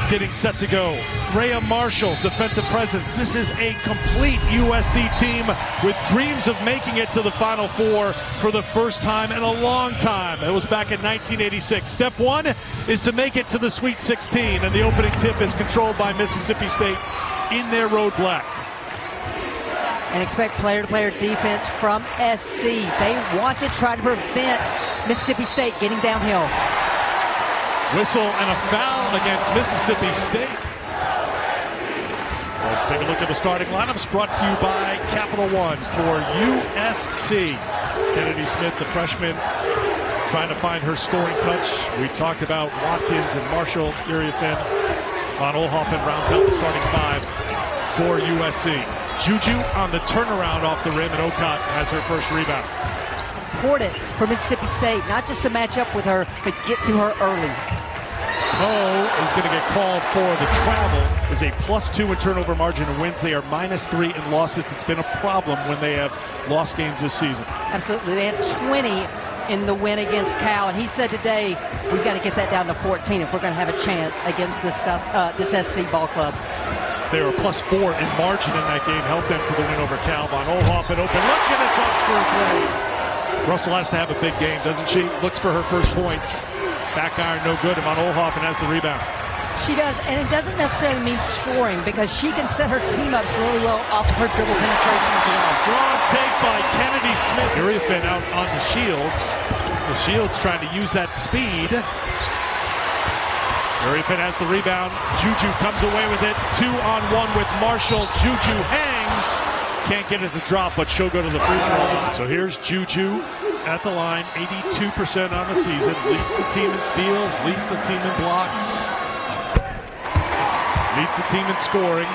getting set to go. Rhea Marshall, defensive presence. This is a complete USC team with dreams of making it to the Final Four for the first time in a long time. It was back in 1986. Step one is to make it to the Sweet 16, and the opening tip is controlled by Mississippi State in their road black. And expect player-to-player defense from SC. They want to try to prevent Mississippi State getting downhill. Whistle and a foul against Mississippi State. Let's take a look at the starting lineups brought to you by Capital One for USC. Kennedy Smith, the freshman, trying to find her scoring touch. We talked about Watkins and Marshall. Iriafen, Von Oelhoffen rounds out the starting five for USC. Juju on the turnaround off the rim, and Ocott has her first rebound. Important for Mississippi State, not just to match up with her, but get to her early. Poe is going to get called for the travel. Is a +2 in turnover margin and wins. They are -3 in losses. It's been a problem when they have lost games this season. Absolutely. They had 20 in the win against Cal, and he said today, we've got to get that down to 14 if we're going to have a chance against this SC ball club. They were +4 in margin in that game, helped them to the win over Cal. Von Oelhoffen open look, and a drops for a three. Russell has to have a big game, doesn't she? Looks for her first points. Back iron, no good, and Von Oelhoffen has the rebound. She does, and it doesn't necessarily mean scoring, because she can set her team up really well off her dribble penetration as well. Strong take by Kennedy Smith. Iriafen out on the Shields. The Shields trying to use that speed. Iriafen has the rebound. Juju comes away with it. 2-on-1 with Marshall. Juju hangs. Can't get it to drop, but she'll go to the free throw. So here's Juju at the line. 82% on the season. Leads the team in steals. Leads the team in blocks. Leads the team in scoring.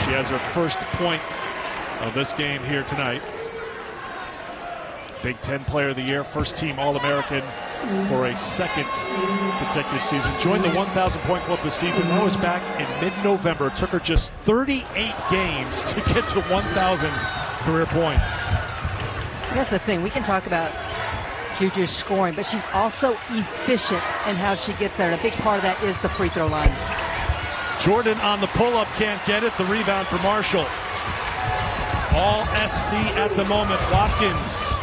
She has her first point of this game here tonight. Big Ten Player of the Year. First team All-American for a second consecutive season. Joined the 1,000-point club this season. That was back in mid-November. It took her just 38 games to get to 1,000 career points. That's the thing. We can talk about Juju's scoring, but she's also efficient in how she gets there. And a big part of that is the free throw line. Jordan on the pull-up, can't get it. The rebound for Marshall. All SC at the moment. Watkins.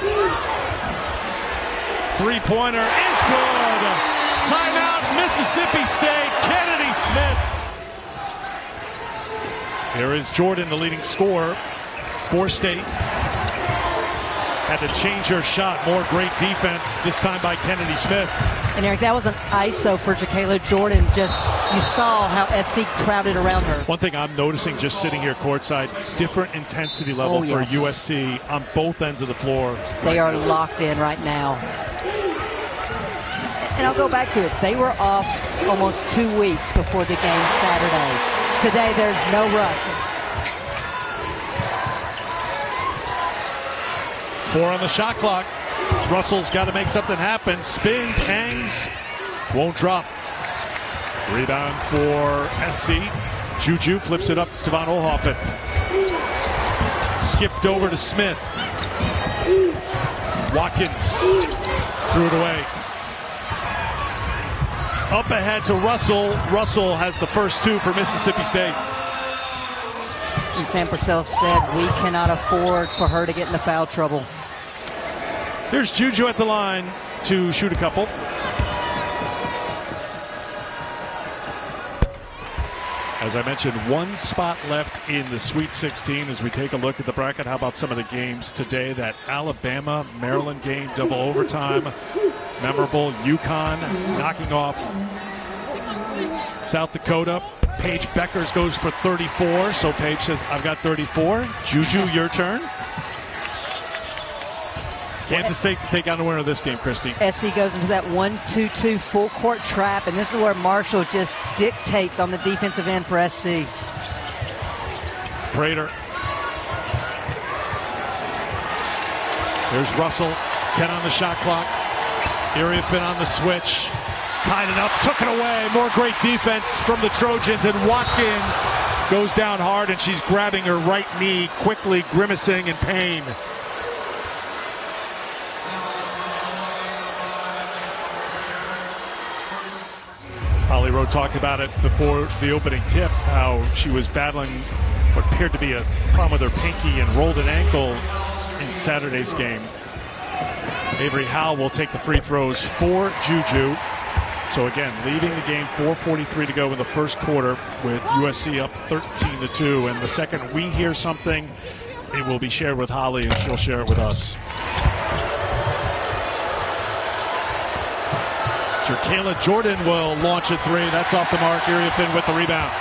Three-pointer is good. Timeout, Mississippi State. Kennedy Smith. Here is Jordan, the leading scorer for State. Had to change her shot. More great defense, this time by Kennedy Smith. And Eric, that was an ISO for Jacqueline Jordan. Just, you saw how SC crowded around her. One thing I'm noticing just sitting here courtside, different intensity level for USC on both ends of the floor. They are locked in right now. And I'll go back to it. They were off almost 2 weeks before the game Saturday. Today, there's no rush. 4 on the shot clock. Russell's got to make something happen. Spins, hangs, won't drop. Rebound for SC. Juju flips it up to Von Oelhoffen. Skipped over to Smith. Watkins threw it away. Up ahead to Russell. Russell has the first two for Mississippi State. And Sam Purcell said we cannot afford for her to get into foul trouble. Here's Juju at the line to shoot a couple. As I mentioned, one spot left in the Sweet 16 as we take a look at the bracket. How about some of the games today? That Alabama-Maryland game, double overtime. Memorable. UConn knocking off South Dakota. Paige Beckers goes for 34. So Paige says, I've got 34. Juju, your turn. Kansas State to take on the winner of this game, Christy. SC goes into that 1-2-2 full court trap, and this is where Marshall just dictates on the defensive end for SC. Prater. There's Russell, 10 on the shot clock. Iriafen on the switch. Tied it up, took it away. More great defense from the Trojans, and Watkins goes down hard, and she's grabbing her right knee, quickly grimacing in pain. Holly Rowe talked about it before the opening tip, how she was battling what appeared to be a problem with her pinky and rolled an ankle in Saturday's game. Avery Howell will take the free throws for Juju. So again, leading the game, 4:43 to go in the first quarter with USC up 13-2. And the second we hear something, it will be shared with Holly and she'll share it with us. Kayla Jordan will launch a three. That's off the mark. Iriafin with the rebound.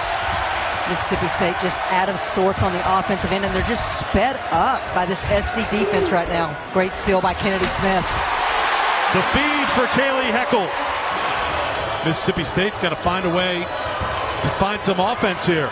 Mississippi State just out of sorts on the offensive end, and they're just sped up by this SC defense right now. Great steal by Kennedy Smith. The feed for Kaylee Heckel. Mississippi State's got to find a way to find some offense here.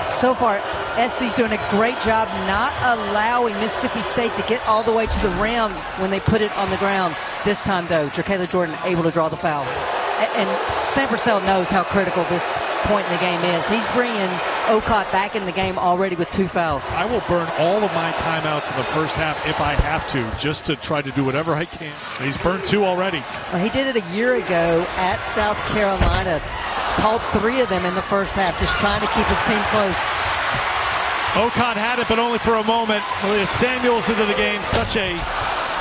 So far, SC's doing a great job not allowing Mississippi State to get all the way to the rim when they put it on the ground. This time, though, Kayla Jordan able to draw the foul. And Sam Purcell knows how critical this point in the game is. He's bringing Ocott back in the game already with 2 fouls. I will burn all of my timeouts in the first half if I have to, just to try to do whatever I can. He's burned 2 already. Well, he did it a year ago at South Carolina. Called 3 of them in the first half, just trying to keep his team close. Ocott had it, but only for a moment. Malia Samuels into the game, such a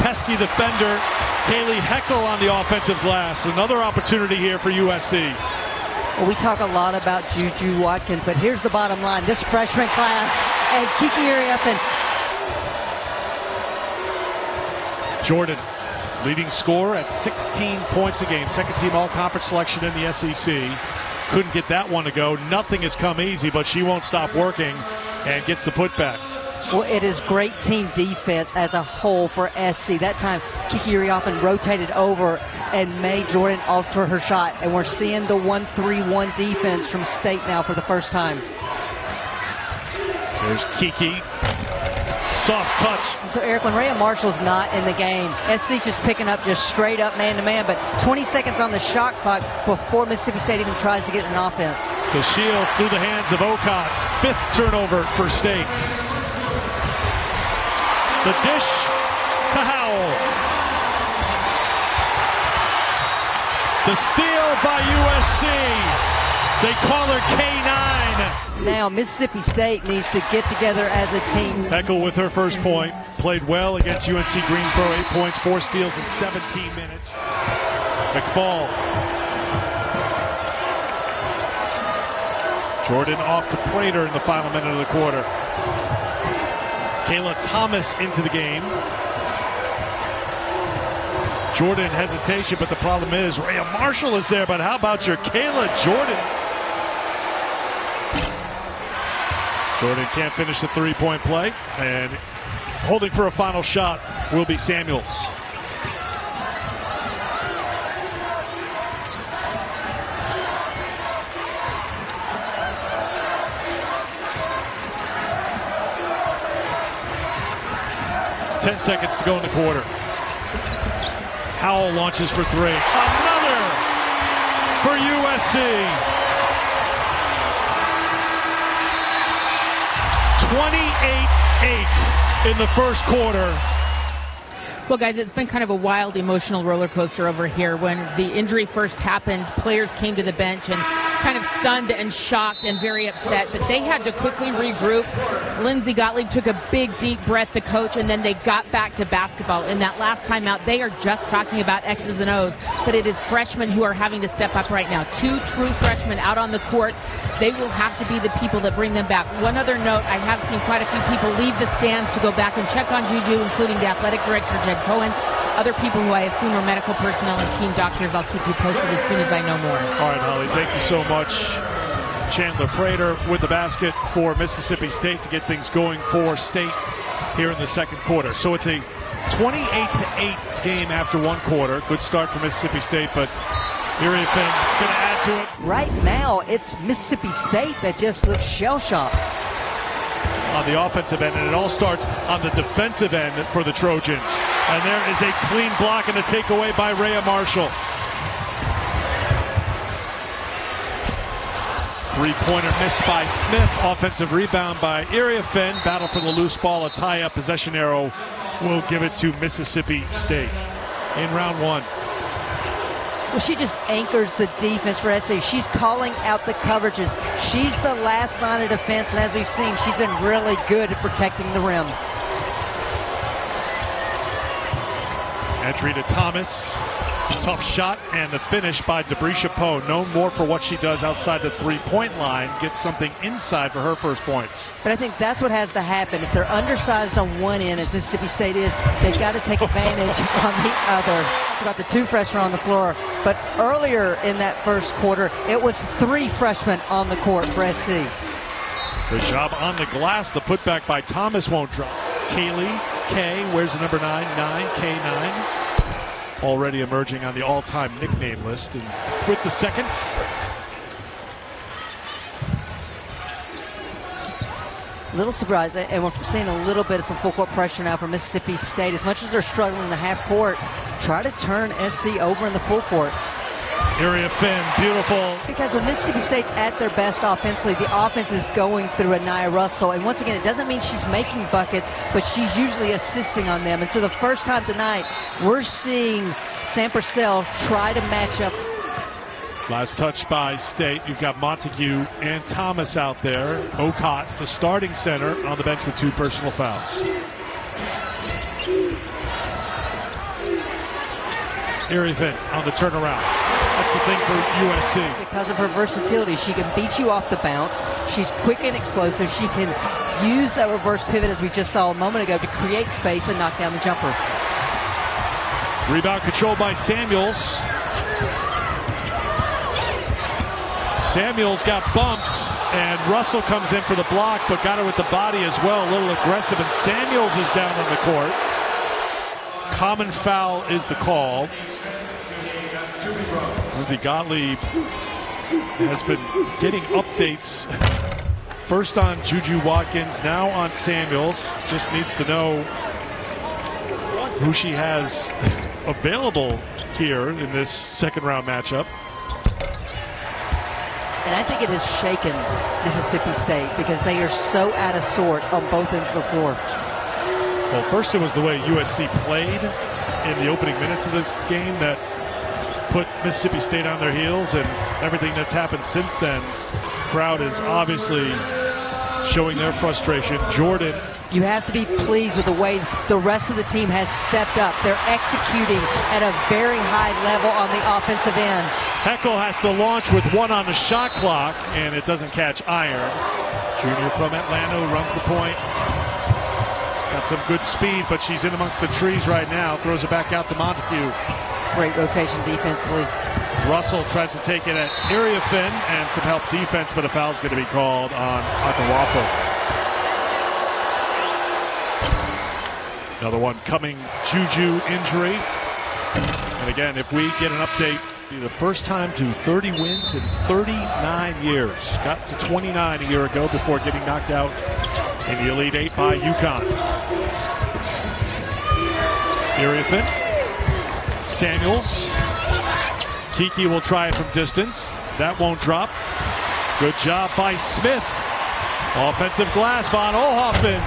pesky defender. Kaylee Heckel on the offensive glass. Another opportunity here for USC. Well, we talk a lot about Juju Watkins, but here's the bottom line. This freshman class, and Kiki Iriafin. Jordan, leading scorer at 16 points a game. Second team all-conference selection in the SEC. Couldn't get that one to go. Nothing has come easy, but she won't stop working and gets the putback. Well, it is great team defense as a whole for SC. That time, Kiki Iriafin rotated over and made Jordan alter her shot. And we're seeing the 1-3-1 defense from State now for the first time. There's Kiki. Soft touch. And so, Eric, when Rhea Marshall's not in the game, SC's just picking up just straight up man-to-man. But 20 seconds on the shot clock before Mississippi State even tries to get an offense. The shields through the hands of Ocott. 5th turnover for State. The dish to Howell. The steal by USC. They call her K9. Now Mississippi State needs to get together as a team. Heckel with her first point. Played well against UNC Greensboro. 8 points, 4 steals in 17 minutes. McFall. Jordan off to Prater in the final minute of the quarter. Kayla Thomas into the game. Jordan hesitation, but the problem is Rhea Marshall is there. But how about your Kayla Jordan? Jordan can't finish the 3-point play, and holding for a final shot will be Samuels. Ten seconds to go in the quarter. Howell launches for 3. Another for USC. 28-8 in the first quarter. Well, guys, it's been kind of a wild, emotional roller coaster over here. When the injury first happened, players came to the bench and kind of stunned and shocked and very upset, but they had to quickly regroup. Lindsey Gottlieb took a big, deep breath, the coach, and then they got back to basketball. In that last timeout, they are just talking about X's and O's, but it is freshmen who are having to step up right now. 2 true freshmen out on the court. They will have to be the people that bring them back. One other note, I have seen quite a few people leave the stands to go back and check on Juju, including the athletic director, Jed Cohen, other people who I assume are medical personnel and team doctors. I'll keep you posted as soon as I know more. All right, Holly, thank you so much. Chandler Prater with the basket for Mississippi State to get things going for State here in the second quarter. So it's a 28-8 game after one quarter. Good start for Mississippi State, but Iriafin going to add to it. Right now, it's Mississippi State that just looks shell-shocked on the offensive end, and it all starts on the defensive end for the Trojans. And there is a clean block and a takeaway by Rhea Marshall. Three-pointer missed by Smith. Offensive rebound by Iriafin. Battle for the loose ball, a tie-up. Possession arrow will give it to Mississippi State in round one. Well, she just anchors the defense for SC. She's calling out the coverages. She's the last line of defense, and as we've seen, she's been really good at protecting the rim. Entry to Thomas. Tough shot, and the finish by Debrisha Poe, known more for what she does outside the three-point line, gets something inside for her first points. But I think that's what has to happen. If they're undersized on one end, as Mississippi State is, they've got to take advantage on the other. About the two freshmen on the floor, but earlier in that first quarter, it was three freshmen on the court for SC. Good job on the glass. The putback by Thomas won't drop. Kaylee K, where's the number 9? K9. Already emerging on the all-time nickname list. And with the second. A little surprised, and we're seeing a little bit of some full court pressure now from Mississippi State. As much as they're struggling in the half court, try to turn SC over in the full court. Area Finn, beautiful. Because when Mississippi State's at their best offensively, the offense is going through Anaya Russell. And once again, it doesn't mean she's making buckets, but she's usually assisting on them. And so the first time tonight, we're seeing Sam Purcell try to match up. Last touch by State. You've got Montague and Thomas out there. Okot, the starting center, on the bench with 2 personal fouls. Area Finn on the turnaround. That's the thing for USC. Because of her versatility, she can beat you off the bounce. She's quick and explosive. She can use that reverse pivot, as we just saw a moment ago, to create space and knock down the jumper. Rebound controlled by Samuels. Samuels got bumped, and Russell comes in for the block, but got her with the body as well. A little aggressive, and Samuels is down on the court. Common foul is the call. Lindsey Gottlieb has been getting updates. First on Juju Watkins, now on Samuels. Just needs to know who she has available here in this second round matchup. And I think it has shaken Mississippi State because they are so out of sorts on both ends of the floor. Well, first it was the way USC played in the opening minutes of this game that put Mississippi State on their heels, and everything that's happened since then. Crowd is obviously showing their frustration. Jordan. You have to be pleased with the way the rest of the team has stepped up. They're executing at a very high level on the offensive end. Heckel has to launch with 1 on the shot clock, and it doesn't catch iron. Junior from Atlanta who runs the point. Got some good speed, but she's in amongst the trees right now. Throws it back out to Montague. Great rotation defensively. Russell tries to take it at area Finn, and some help defense, but a foul's going to be called on Akawafo. Another one coming, Juju injury. And again, if we get an update, it'll be the first time to 30 wins in 39 years. Got to 29 a year ago before getting knocked out in the Elite 8 by UConn. Area Finn. Samuels. Kiki will try it from distance. That won't drop. Good job by Smith. Offensive glass, Von Ohoffen.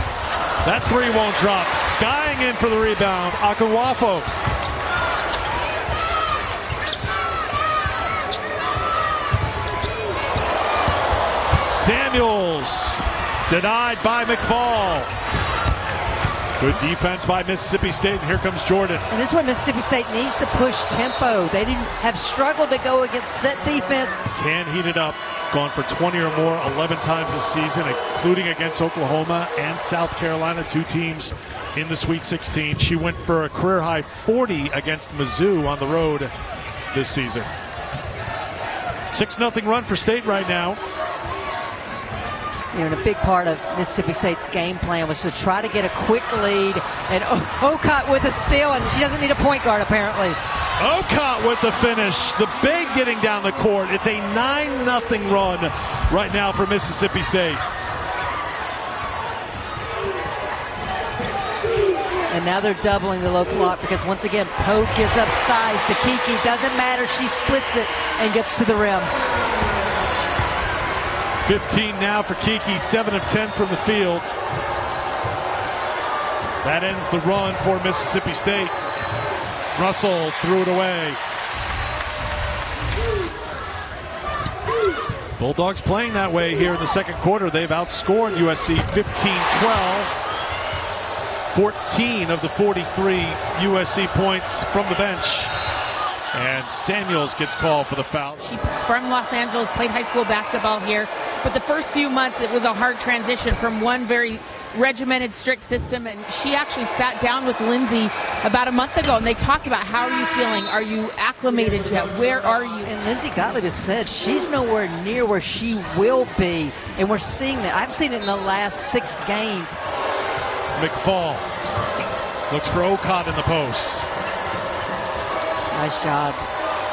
That 3 won't drop. Skying in for the rebound, Akawafo. Samuels denied by McFall. Good defense by Mississippi State, and here comes Jordan. And this is what Mississippi State needs to push tempo. They have struggled to go against set defense. Can heat it up. Gone for 20 or more 11 times this season, including against Oklahoma and South Carolina, 2 teams in the Sweet 16. She went for a career-high 40 against Mizzou on the road this season. 6-0 run for State right now. You know, and a big part of Mississippi State's game plan was to try to get a quick lead. And Okot with a steal, and she doesn't need a point guard, apparently. Okot with the finish. The big getting down the court. It's a 9-0 run right now for Mississippi State. And now they're doubling the low block because, once again, Poe gives up size to Kiki. Doesn't matter. She splits it and gets to the rim. 15 now for Kiki, 7 of 10 from the field. That ends the run for Mississippi State. Russell threw it away. Bulldogs playing that way here in the second quarter. They've outscored USC 15-12. 14 of the 43 USC points from the bench. And Samuels gets called for the foul. She's from Los Angeles, played high school basketball here. But the first few months, it was a hard transition from one very regimented, strict system. And she actually sat down with Lindsay about a month ago, and they talked about, how are you feeling? Are you acclimated yet? Where are you? And Lindsay Gottlieb has said she's nowhere near where she will be. And we're seeing that. I've seen it in the last 6 games. McFall looks for Okot in the post. Nice job.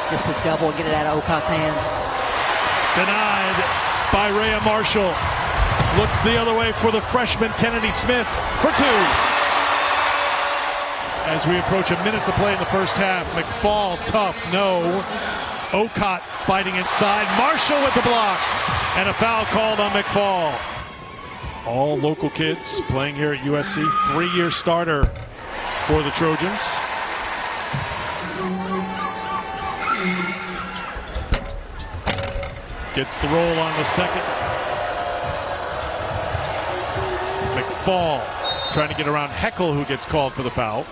Just to double and get it out of Okot's hands. Denied by Rhea Marshall. Looks the other way for the freshman Kennedy Smith for 2. As we approach a minute to play in the first half, McFall tough, no. Okot fighting inside. Marshall with the block. And a foul called on McFall. All local kids playing here at USC. 3-year starter for the Trojans. Gets the roll on the second. McFall trying to get around Heckle, who gets called for the foul.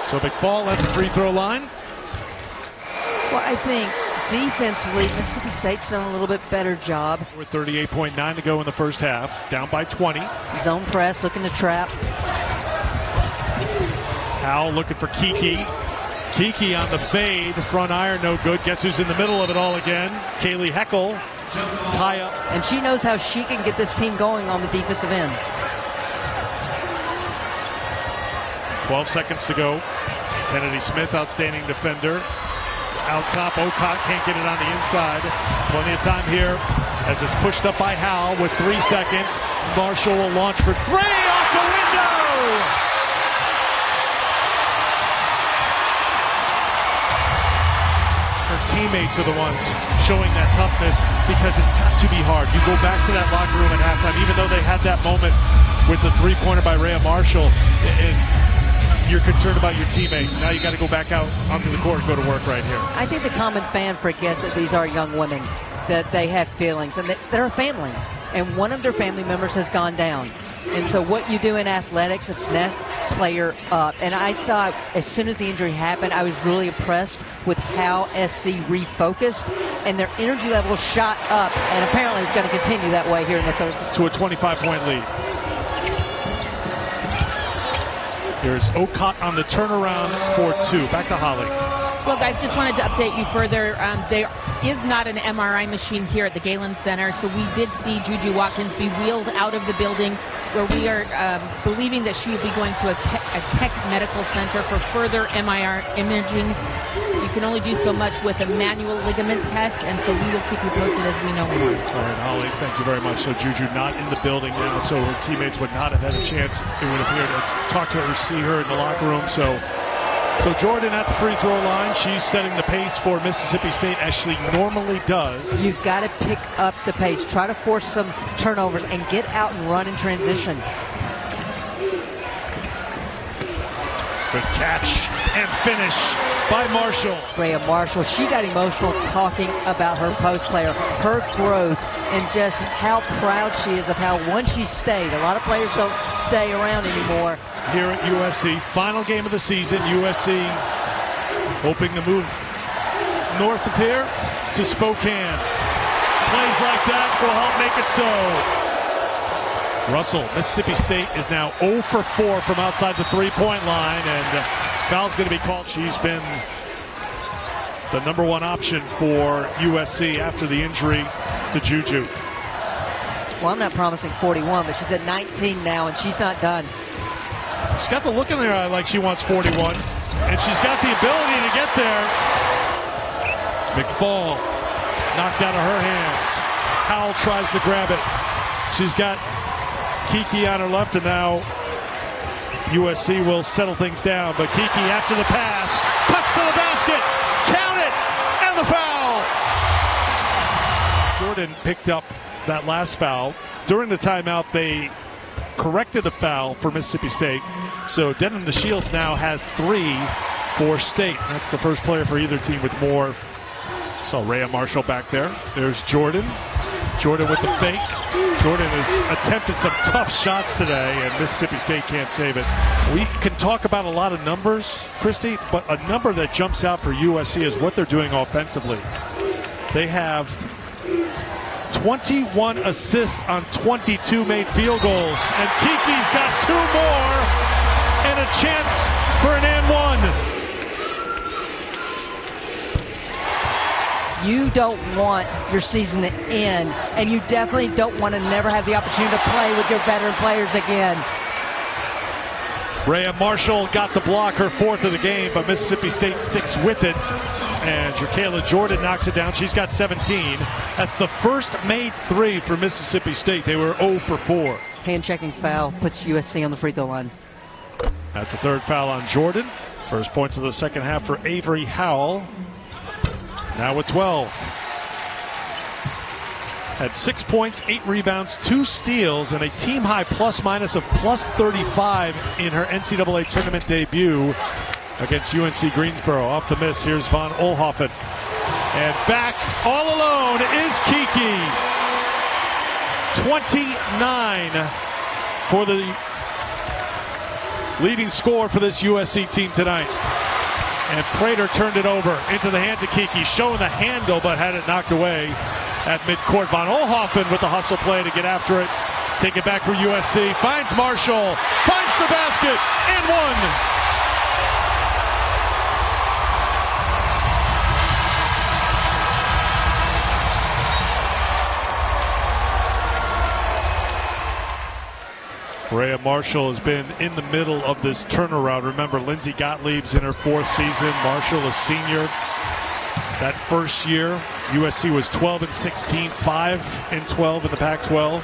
So McFall at the free throw line. Well, I think defensively, Mississippi State's done a little bit better job. With 38.9 to go in the first half. Down by 20. Zone press, looking to trap. Howell looking for Kiki. Kiki on the fade. Front iron, no good. Guess who's in the middle of it all again? Kaylee Heckle. Tie up. And she knows how she can get this team going on the defensive end. 12 seconds to go. Kennedy Smith, outstanding defender. Out top, Okot can't get it on the inside. Plenty of time here as it's pushed up by Howell with 3 seconds. Marshall will launch for 3 off the window! Her teammates are the ones showing that toughness because it's got to be hard. You go back to that locker room at halftime, even though they had that moment with the 3-pointer by Rhea Marshall, and you're concerned about your teammate. Now you got to go back out onto the court and go to work right here. I think the common fan forgets that these are young women, that they have feelings, and that they're a family. And one of their family members has gone down. And so what you do in athletics, it's next player up. And I thought as soon as the injury happened, I was really impressed with how SC refocused and their energy level shot up. And apparently it's going to continue that way here in the third. To a 25-point lead. Here's Okot on the turnaround for 2. Back to Holly. Well, guys, just wanted to update you further. There is not an MRI machine here at the Galen Center, so we did see Juju Watkins be wheeled out of the building, where we are believing that she will be going to a Keck Medical Center for further MRI imaging. You can only do so much with a manual ligament test, and so we will keep you posted as we know more. All right, Holly, thank you very much. So Juju not in the building now, so her teammates would not have had a chance, it would appear, to talk to her or see her in the locker room. So Jordan at the free throw line. She's setting the pace for Mississippi State, as she normally does. You've got to pick up the pace. Try to force some turnovers and get out and run in transition. Good catch and finish by Marshall. Rhea Marshall, she got emotional talking about her post player, her growth, and just how proud she is of how once she stayed. A lot of players don't stay around anymore. Here at USC, final game of the season. USC hoping to move north of here to Spokane. Plays like that will help make it so. Russell, Mississippi State is now 0 for 4 from outside the 3-point line, and foul's going to be called. She's been the number 1 option for USC after the injury to Juju. Well, I'm not promising 41, but she's at 19 now, and she's not done. She's got the look in her eye like she wants 41, and she's got the ability to get there. McFall knocked out of her hands. Howell tries to grab it. She's got Kiki on her left, and now USC will settle things down. But Kiki, after the pass, cuts to the basket. Count it, and the foul. Jordan picked up that last foul. During the timeout, they corrected a foul for Mississippi State. So Denham DeShields now has 3 for State. That's the first player for either team with more So Rhea Marshall back there. There's Jordan. Jordan with the fake. Jordan has attempted some tough shots today, and Mississippi State can't save it. We can talk about a lot of numbers, Christy, but a number that jumps out for USC is what they're doing offensively. They have 21 assists on 22 made field goals, and Kiki's got 2 more and a chance for an and one. You don't want your season to end, and you definitely don't want to never have the opportunity to play with your veteran players again. Rhea Marshall got the block, her 4th of the game, but Mississippi State sticks with it. And Jacayla Jordan knocks it down. She's got 17. That's the first made 3 for Mississippi State. They were 0 for 4. Hand-checking foul puts USC on the free throw line. That's the 3rd foul on Jordan. First points of the second half for Avery Howell. Now with 12. Had 6 points, 8 rebounds, 2 steals, and a team-high plus-minus of plus 35 in her NCAA Tournament debut against UNC Greensboro. Off the miss, here's Von Oelhoffen. And back all alone is Kiki. 29 for the leading scorer for this USC team tonight. And Prater turned it over into the hands of Kiki, showing the handle, but had it knocked away at midcourt. Von Oelhoffen with the hustle play to get after it. Take it back for USC. Finds Marshall. Finds the basket. And one. Rhea Marshall has been in the middle of this turnaround. Remember, Lindsey Gottlieb's in her 4th season. Marshall, a senior. That first year, USC was 12-16, 5-12 in the Pac-12.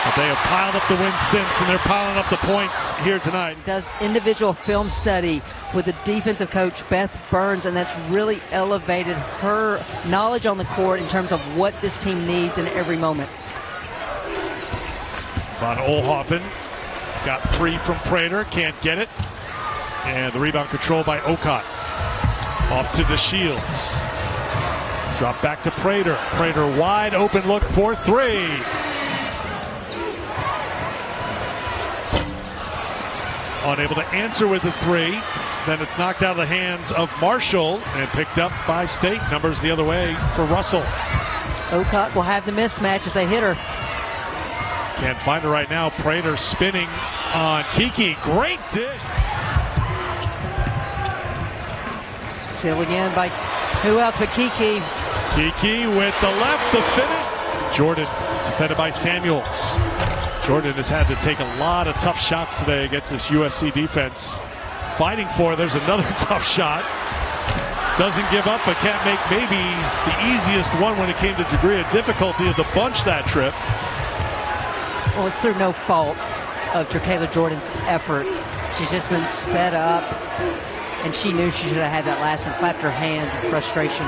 But they have piled up the wins since, and they're piling up the points here tonight. Does individual film study with the defensive coach, Beth Burns, and that's really elevated her knowledge on the court in terms of what this team needs in every moment. Von Oelhoffen got 3 from Prater, can't get it. And the rebound controlled by Okot. Off to DeShields. Drop back to Prater. Prater wide open look for 3. Unable to answer with the 3. Then it's knocked out of the hands of Marshall and picked up by State. Numbers the other way for Russell. Okot will have the mismatch if they hit her. Can't find her right now. Prater spinning on Kiki. Great dish. Seal again by who else but Kiki. Kiki with the left, the finish. Jordan defended by Samuels. Jordan has had to take a lot of tough shots today against this USC defense. Fighting for it. There's another tough shot. Doesn't give up, but can't make maybe the easiest one when it came to degree of difficulty of the bunch that trip. Well, it's through no fault of Jacayla Jordan's effort. She's just been sped up, and she knew she should have had that last one. Clapped her hands in frustration.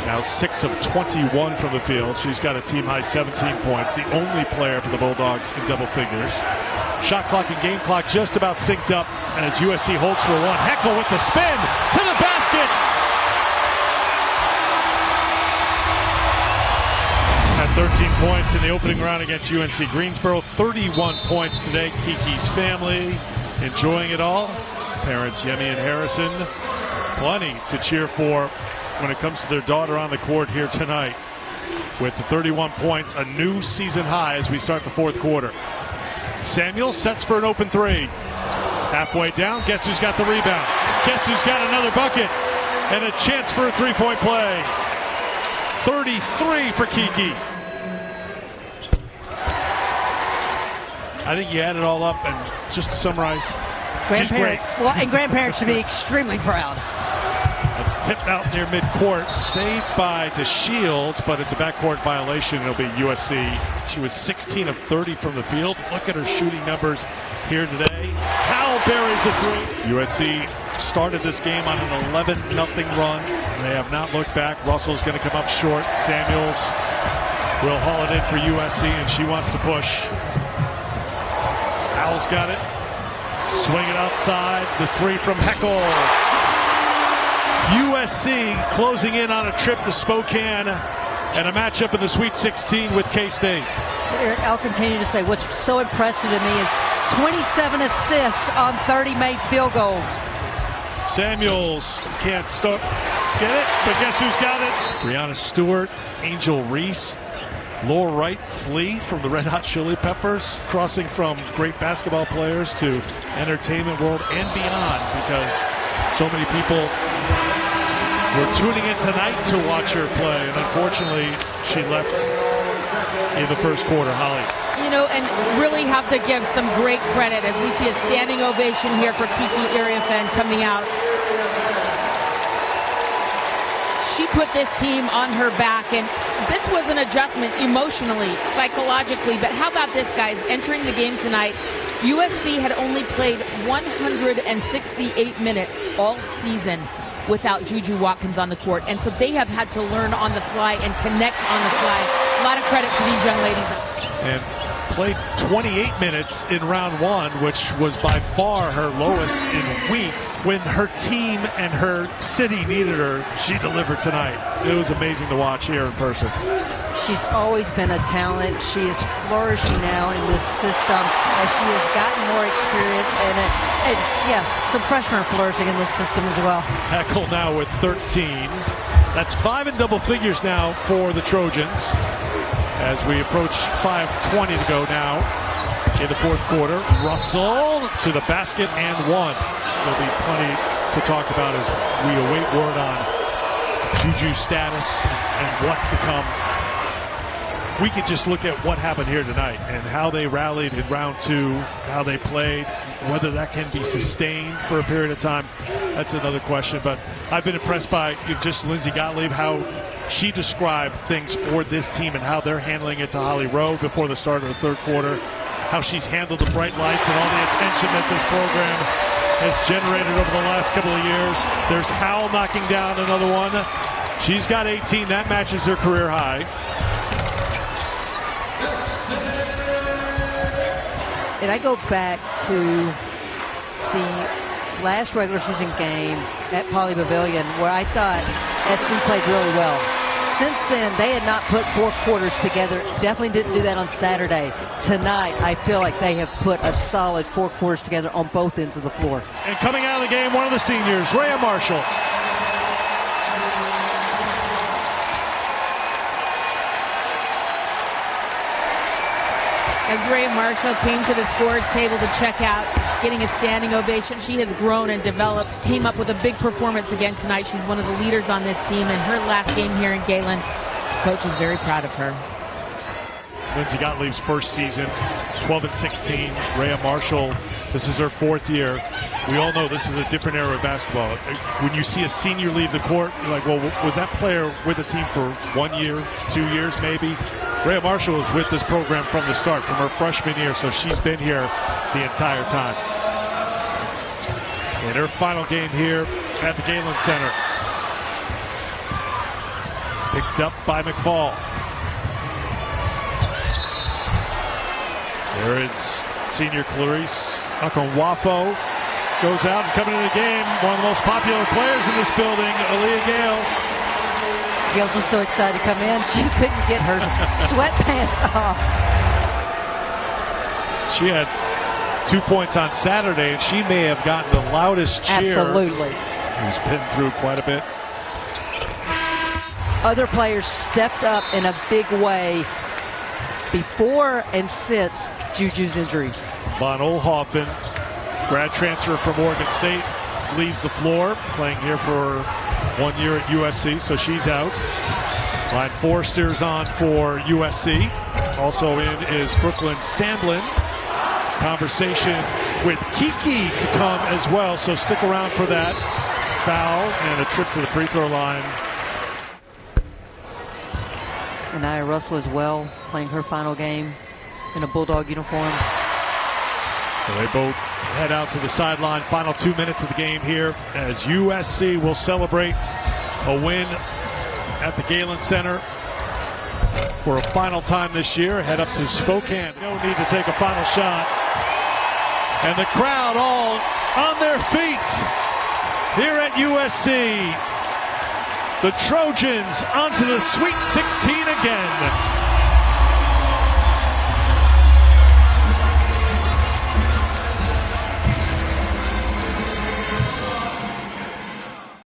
Now 6 of 21 from the field. She's got a team-high 17 points. The only player for the Bulldogs in double figures. Shot clock and game clock just about synced up as USC holds for 1. Heckel with the spin to the basket. At 13 points in the opening round against UNC Greensboro. 31 points today. Kiki's family enjoying it all. Parents Yemi and Harrison, plenty to cheer for when it comes to their daughter on the court here tonight. With the 31 points, a new season high as we start the 4th quarter. Samuel sets for an open 3. Halfway down, guess who's got the rebound? Guess who's got another bucket? And a chance for a 3-point play. 33 for Kiki. I think you add it all up, and just to summarize, she's great. Well, and grandparents should be extremely proud. It's tipped out near midcourt, saved by DeShields, but it's a backcourt violation. It'll be USC. She was 16 of 30 from the field. Look at her shooting numbers here today. Howell buries a 3. USC started this game on an 11-0 run. They have not looked back. Russell's going to come up short. Samuels will haul it in for USC, and she wants to push. Howell's got it. Swing it outside. The 3 from Heckel. USC USC closing in on a trip to Spokane and a matchup in the Sweet 16 with K-State. I'll continue to say what's so impressive to me is 27 assists on 30 made field goals. Samuels can't get it, but guess who's got it? Brianna Stewart, Angel Reese, Laura Wright Flea from the Red Hot Chili Peppers, crossing from great basketball players to entertainment world and beyond, because so many people were tuning in tonight to watch her play, and unfortunately she left in the first quarter. Holly. You know, and really have to give some great credit as we see a standing ovation here for Kiki Iriafen coming out. She put this team on her back, and this was an adjustment emotionally, psychologically. But how about this, guys? Entering the game tonight, USC had only played 168 minutes all season without Juju Watkins on the court. And so they have had to learn on the fly and connect on the fly. A lot of credit to these young ladies. And played 28 minutes in round one, which was by far her lowest in weeks. When her team and her city needed her, she delivered tonight. It was amazing to watch here in person. She's always been a talent. She is flourishing now in this system as she has gotten more experience. And yeah, some freshmen are flourishing in this system as well. Heckel now with 13. That's 5 in double figures now for the Trojans, as we approach 5:20 to go now in the fourth quarter. Russell to the basket and one. There'll be plenty to talk about as we await word on Juju's status and what's to come. We could just look at what happened here tonight and how they rallied in round two, how they played, whether that can be sustained for a period of time. That's another question, but I've been impressed by just Lindsey Gottlieb, how she described things for this team and how they're handling it to Holly Rowe before the start of the third quarter, how she's handled the bright lights and all the attention that this program has generated over the last couple of years. There's Howell knocking down another one. She's got 18. That matches her career high. And I go back to the last regular season game at Pauley Pavilion where I thought SC played really well. Since then, they had not put 4 quarters together. Definitely didn't do that on Saturday. Tonight, I feel like they have put a solid 4 quarters together on both ends of the floor. And coming out of the game, one of the seniors, Rhea Marshall. As Rhea Marshall came to the scores table to check out, getting a standing ovation. She has grown and developed, came up with a big performance again tonight. She's one of the leaders on this team, and her last game here in Galen, coach is very proud of her. Lindsey Gottlieb's first season, 12-16. Rhea Marshall, this is her 4th year. We all know this is a different era of basketball. When you see a senior leave the court, you're like, well, was that player with the team for 1 year, 2 years maybe? Rhea Marshall was with this program from the start, from her freshman year, so she's been here the entire time. In her final game here at the Galen Center. Picked up by McFall. There is senior Clarice Okonwafo. Goes out and coming into the game, one of the most popular players in this building, Aaliyah Gales. Gales was so excited to come in, she couldn't get her sweatpants off. She had 2 points on Saturday, and she may have gotten the loudest cheer. Absolutely. Who's been through quite a bit. Other players stepped up in a big way before and since Juju's injury. Von Oelhoffen, grad transfer from Oregon State, leaves the floor, playing here for 1 year at USC, so she's out. Ryan Forster's on for USC. Also in is Brooklyn Sandlin. Conversation with Kiki to come as well, so stick around for that. Foul and a trip to the free throw line. And Nia Russell as well, playing her final game in a Bulldog uniform. So they both head out to the sideline. Final 2 minutes of the game here as USC will celebrate a win at the Galen Center for a final time this year. Head up to Spokane. No need to take a final shot. And the crowd all on their feet here at USC The Trojans onto the Sweet 16 again.